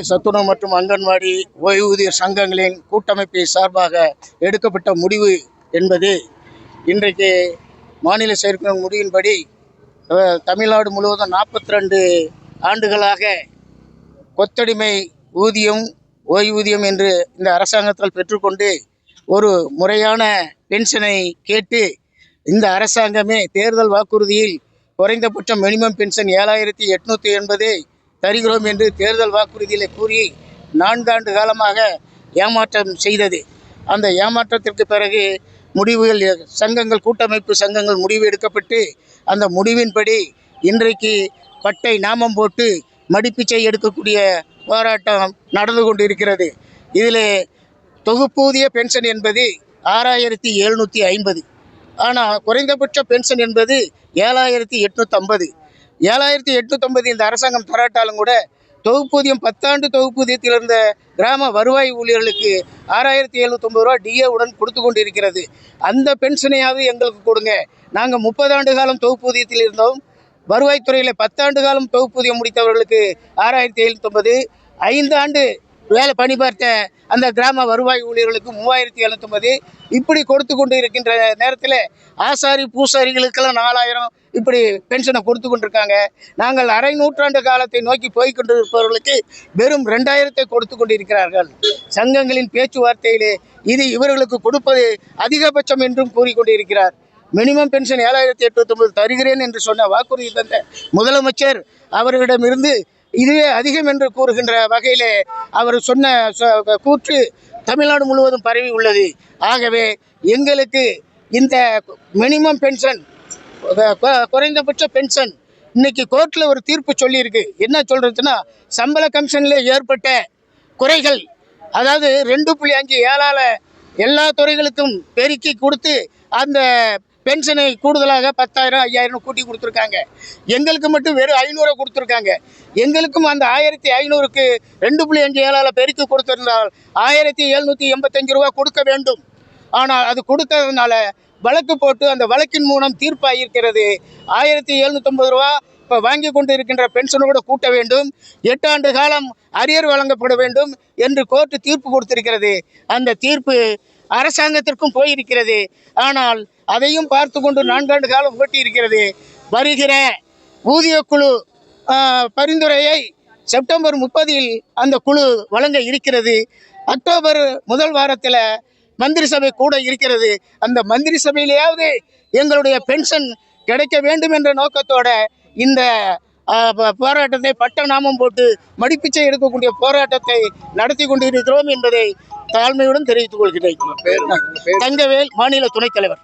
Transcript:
சத்துணவு மற்றும் அங்கன்வாடி ஓய்வூதியர் சங்கங்களின் கூட்டமைப்பை சார்பாக எடுக்கப்பட்ட முடிவு என்பது இன்றைக்கு மாநில செயற்குழு முடிவின்படி தமிழ்நாடு முழுவதும் 42 ஆண்டுகளாக கொத்தடிமை ஊதியம் ஓய்வூதியம் என்று இந்த அரசாங்கத்தால் பெற்றுக்கொண்டு ஒரு முறையான பென்ஷனை கேட்டு இந்த அரசாங்கமே தேர்தல் வாக்குறுதியில் குறைந்தபட்சம் மினிமம் பென்ஷன் 7880 தருகிறோம் என்று தேர்தல் வாக்குறுதியிலே கூறி 4 ஆண்டு காலமாக ஏமாற்றம் செய்தது. அந்த ஏமாற்றத்திற்கு பிறகு முடிவுகள் சங்கங்கள் கூட்டமைப்பு சங்கங்கள் முடிவு எடுக்கப்பட்டு அந்த முடிவின்படி இன்றைக்கு பட்டை நாமம் போட்டு மடிப்பிச்சை எடுக்கக்கூடிய போராட்டம் நடந்து கொண்டிருக்கிறது. இதில் தொகுப்பூதிய பென்ஷன் என்பது 6750, ஆனால் குறைந்தபட்ச பென்ஷன் என்பது 7850. 7850 இந்த அரசாங்கம் தராட்டாலும் கூட தொகுப்பூதியம் 10 ஆண்டு தொகுப்பூதியத்தில் இருந்த கிராம வருவாய் ஊழியர்களுக்கு 6750 ரூபா டிஏ உடன் கொடுத்து கொண்டு இருக்கிறது. அந்த பென்ஷனையாவது எங்களுக்கு கொடுங்க. நாங்கள் 30 ஆண்டு காலம் தொகுப்பூதியத்தில் இருந்தோம். வருவாய்த்துறையில் 10 ஆண்டு காலம் தொகுப்பூதியம் முடித்தவர்களுக்கு 6750, 5 ஆண்டு வேலை பணி பார்த்த அந்த கிராம வருவாய் ஊழியர்களுக்கு 3750 இப்படி கொடுத்து கொண்டு இருக்கின்ற நேரத்தில் ஆசாரி பூசாரிகளுக்கெல்லாம் 4000 இப்படி பென்ஷனை கொடுத்து கொண்டிருக்காங்க. நாங்கள் அரை நூற்றாண்டு காலத்தை நோக்கி போய் கொண்டிருப்பவர்களுக்கு வெறும் 2000 கொடுத்து கொண்டிருக்கிறார்கள். சங்கங்களின் பேச்சுவார்த்தையிலே இது இவர்களுக்கு கொடுப்பது அதிகபட்சம் என்றும் கூறிக்கொண்டிருக்கிறார். மினிமம் பென்ஷன் 7850 தருகிறேன் என்று சொன்ன வாக்குறுதி தந்த முதலமைச்சர் அவர்களிடமிருந்து இதுவே அதிகம் என்று கூறுகின்ற வகையிலே அவர் சொன்ன கூற்று தமிழ்நாடு முழுவதும் பரவி உள்ளது. ஆகவே எங்களுக்கு இந்த மினிமம் பென்ஷன் குறைந்தபட்ச பென்ஷன் இன்னைக்கு கோர்ட்டில் ஒரு தீர்ப்பு சொல்லியிருக்கு. என்ன சொல்றதுன்னா, சம்பள கமிஷனில் ஏற்பட்ட குறைகள், அதாவது 2.5 ஏழால் எல்லா துறைகளுக்கும் பெருக்கி கொடுத்து அந்த பென்ஷனை கூடுதலாக 10,000 5,000 கூட்டி கொடுத்துருக்காங்க. எங்களுக்கு மட்டும் வெறும் 500 கொடுத்துருக்காங்க. எங்களுக்கும் அந்த 1500க்கு 2.5 ஏழால் பெருக்கி கொடுத்திருந்தால் 1785 ரூபா கொடுக்க வேண்டும். ஆனால் அது கொடுத்ததுனால வழக்கு போட்டு அந்த வழக்கின் மூலம் தீர்ப்பாகியிருக்கிறது. 1750 ரூபா இப்போ வாங்கி கொண்டு இருக்கின்ற பென்ஷனோடு கூட்ட வேண்டும். 8 ஆண்டு காலம் அரியர் வழங்கப்பட வேண்டும் என்று கோர்ட்டு தீர்ப்பு கொடுத்திருக்கிறது. அந்த தீர்ப்பு அரசாங்கத்திற்கும் போயிருக்கிறது. ஆனால் அதையும் பார்த்து கொண்டு 4 ஆண்டு காலம் ஓட்டியிருக்கிறது. வருகிற ஊதிய குழு பரிந்துரையை செப்டம்பர் 30 அந்த குழு வழங்க இருக்கிறது. அக்டோபர் முதல் வாரத்தில் மந்திரி சபை கூட இருக்கிறது. அந்த மந்திரி சபையிலேயாவது எங்களுடைய பென்ஷன் கிடைக்க வேண்டும் என்ற நோக்கத்தோட இந்த போராட்டத்தை பட்ட நாமம் போட்டு மடிப்பிச்சை எடுக்கக்கூடிய போராட்டத்தை நடத்தி கொண்டிருக்கிறோம் என்பதை தாழ்மையுடன் தெரிவித்துக் கொள்கிறேன். தங்கவேல், மாநில துணைத் தலைவர்.